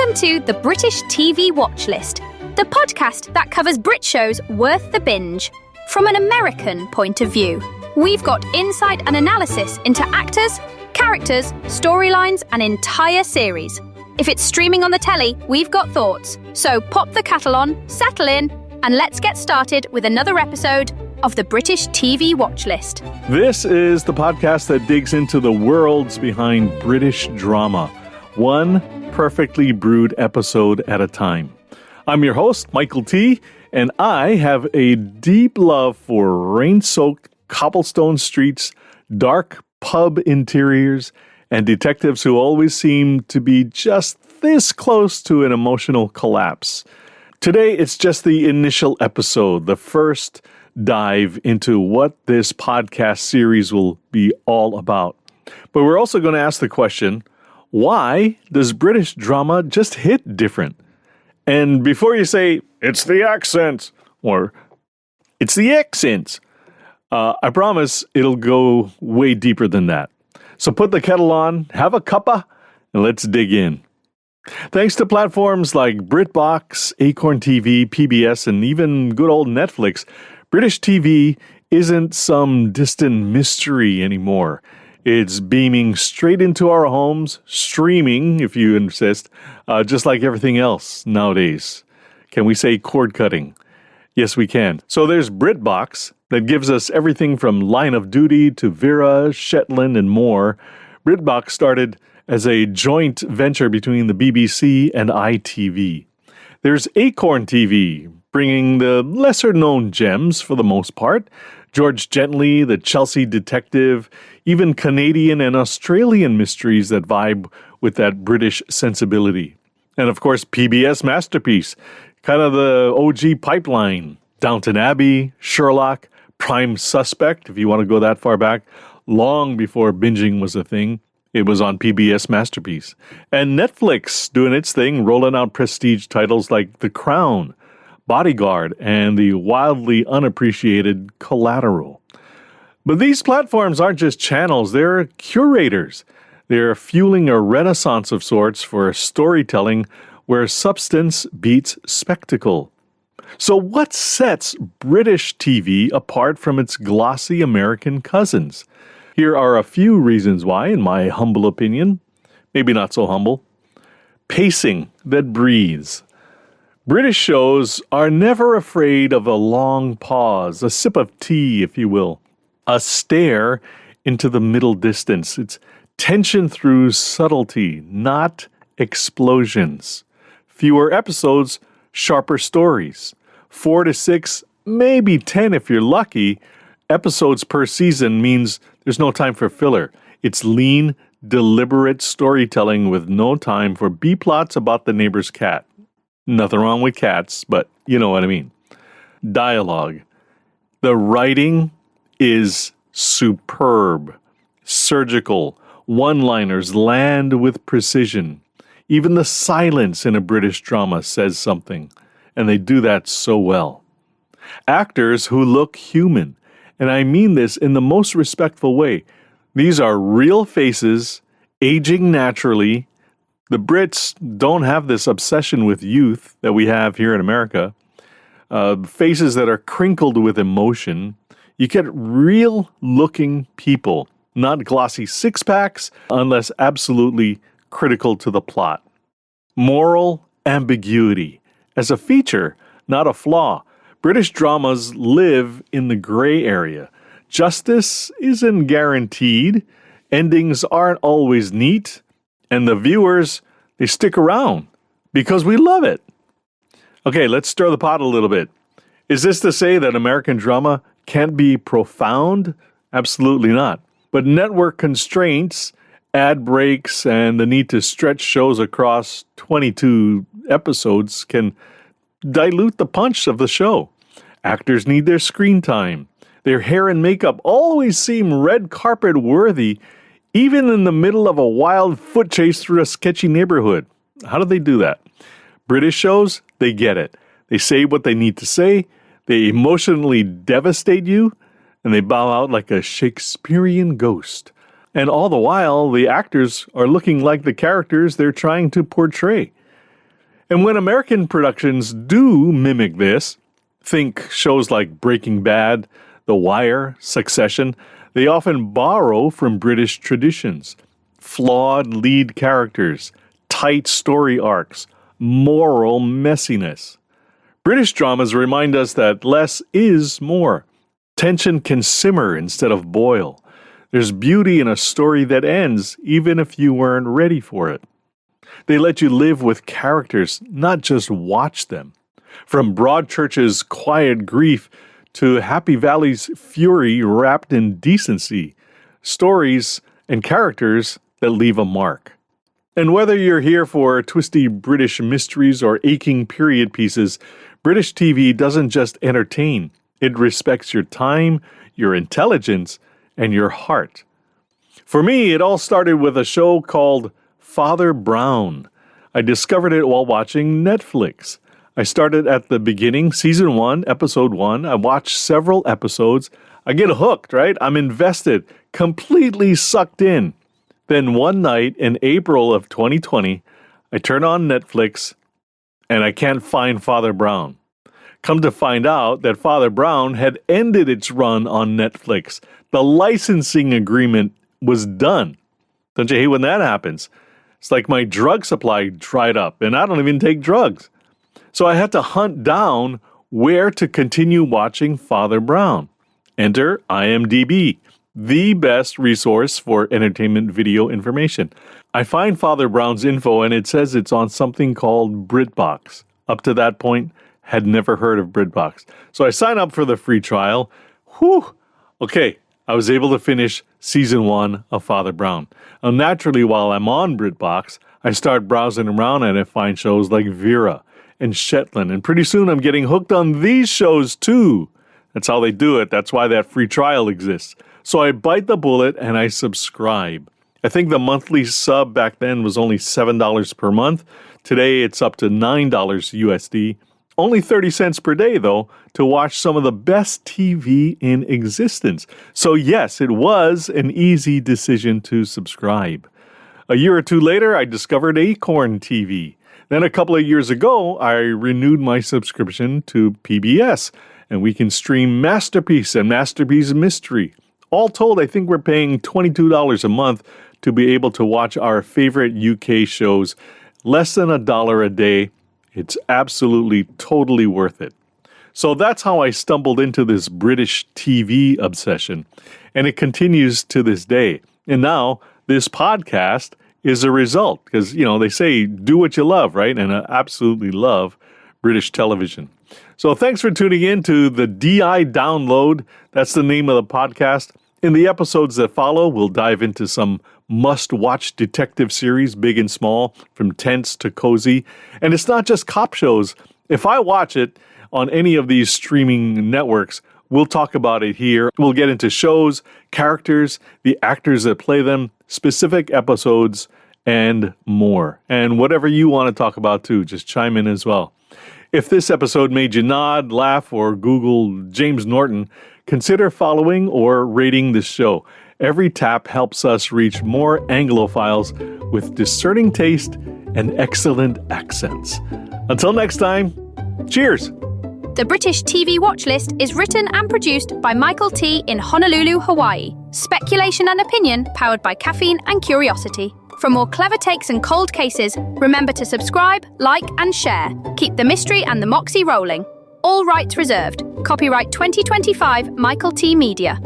Welcome to the British TV Watchlist, the podcast that covers Brit shows worth the binge from an American point of view. We've got insight and analysis into actors, characters, storylines, and entire series. If it's streaming on the telly, we've got thoughts. So pop the kettle on, settle in, and let's get started with another episode of the British TV Watchlist. This is the podcast that digs into the worlds behind British drama, one perfectly brewed episode at a time. I'm your host, Michael T., and I have a deep love for rain-soaked cobblestone streets, dark pub interiors, and detectives who always seem to be just this close to an emotional collapse. Today, it's just the initial episode, the first dive into what this podcast series will be all about. But we're also going to ask the question, why does British drama just hit different? And before you say, it's the accents, or it's the accents, I promise it'll go way deeper than that. So put the kettle on, have a cuppa, and let's dig in. Thanks to platforms like BritBox, Acorn TV, PBS, and even good old Netflix, British TV isn't some distant mystery anymore. It's beaming straight into our homes, streaming, if you insist, just like everything else nowadays. Can we say cord cutting? Yes, we can. So there's BritBox that gives us everything from Line of Duty to Vera, Shetland, and more. BritBox started as a joint venture between the BBC and ITV. There's Acorn TV, bringing the lesser-known gems for the most part. George Gently, the Chelsea detective, even Canadian and Australian mysteries that vibe with that British sensibility. And of course, PBS Masterpiece, kind of the OG pipeline. Downton Abbey, Sherlock, Prime Suspect, if you want to go that far back, long before binging was a thing. It was on PBS Masterpiece. And Netflix doing its thing, rolling out prestige titles like The Crown, Bodyguard, and the wildly unappreciated Collateral. But these platforms aren't just channels, they're curators. They're fueling a renaissance of sorts for storytelling where substance beats spectacle. So what sets British TV apart from its glossy American cousins? Here are a few reasons why, in my humble opinion. Maybe not so humble. Pacing that breathes. British shows are never afraid of a long pause, a sip of tea, if you will, a stare into the middle distance. It's tension through subtlety, not explosions. Fewer episodes, sharper stories. 4 to 6, maybe 10 if you're lucky, episodes per season means there's no time for filler. It's lean, deliberate storytelling with no time for B-plots about the neighbor's cat. Nothing wrong with cats, but you know what I mean. Dialogue. The writing is superb, surgical. One-liners land with precision. Even the silence in a British drama says something, and they do that so well. Actors who look human, and I mean this in the most respectful way. These are real faces, aging naturally. The Brits don't have this obsession with youth that we have here in America. Faces that are crinkled with emotion. You get real-looking people, not glossy six-packs, unless absolutely critical to the plot. Moral ambiguity. As a feature, not a flaw. British dramas live in the gray area. Justice isn't guaranteed. Endings aren't always neat. And the viewers, they stick around because we love it. Okay, let's stir the pot a little bit. Is this to say that American drama can't be profound? Absolutely not. But network constraints, ad breaks, and the need to stretch shows across 22 episodes can dilute the punch of the show. Actors need their screen time. Their hair and makeup always seem red carpet worthy, even in the middle of a wild foot chase through a sketchy neighborhood. How do they do that? British shows, they get it. They say what they need to say, they emotionally devastate you, and they bow out like a Shakespearean ghost. And all the while, the actors are looking like the characters they're trying to portray. And when American productions do mimic this, think shows like Breaking Bad, The Wire, Succession, they often borrow from British traditions. Flawed lead characters, tight story arcs, moral messiness. British dramas remind us that less is more. Tension can simmer instead of boil. There's beauty in a story that ends, even if you weren't ready for it. They let you live with characters, not just watch them. From Broadchurch's quiet grief to Happy Valley's fury wrapped in decency. Stories and characters that leave a mark. And whether you're here for twisty British mysteries or aching period pieces, British TV doesn't just entertain. It respects your time, your intelligence, and your heart. For me, it all started with a show called Father Brown. I discovered it while watching Netflix. I started at the beginning, season 1, episode 1. I watched several episodes. I get hooked, right? I'm invested, completely sucked in. Then one night in April of 2020, I turn on Netflix and I can't find Father Brown. Come to find out that Father Brown had ended its run on Netflix. The licensing agreement was done. Don't you hate when that happens? It's like my drug supply dried up and I don't even take drugs. So I had to hunt down where to continue watching Father Brown. Enter IMDb, the best resource for entertainment video information. I find Father Brown's info and it says it's on something called BritBox. Up to that point, had never heard of BritBox. So I sign up for the free trial. Okay, I was able to finish season 1 of Father Brown. Now, naturally, while I'm on BritBox, I start browsing around and I find shows like Vera and Shetland. And pretty soon I'm getting hooked on these shows too. That's how they do it. That's why that free trial exists. So I bite the bullet and I subscribe. I think the monthly sub back then was only $7 per month. Today it's up to $9 USD. Only 30 cents per day, though, to watch some of the best TV in existence. So yes, it was an easy decision to subscribe. A year or two later, I discovered Acorn TV. Then a couple of years ago, I renewed my subscription to PBS, and we can stream Masterpiece and Masterpiece Mystery. All told, I think we're paying $22 a month to be able to watch our favorite UK shows, less than $1 a day. It's absolutely, totally worth it. So that's how I stumbled into this British TV obsession, and it continues to this day. And now this podcast is a result because, they say do what you love, right? And I absolutely love British television. So thanks for tuning in to the DI Download. That's the name of the podcast. In the episodes that follow, we'll dive into some must-watch detective series, big and small, from tense to cozy. And it's not just cop shows. If I watch it on any of these streaming networks, we'll talk about it here. We'll get into shows, characters, the actors that play them, specific episodes, and more. And whatever you want to talk about too, just chime in as well. If this episode made you nod, laugh, or Google James Norton, consider following or rating this show. Every tap helps us reach more Anglophiles with discerning taste and excellent accents. Until next time, cheers! The British TV Watchlist is written and produced by Michael T. in Honolulu, Hawaii. Speculation and opinion powered by caffeine and curiosity. For more clever takes and cold cases, remember to subscribe, like, and share. Keep the mystery and the moxie rolling. All rights reserved. Copyright 2025 Michael T. Media.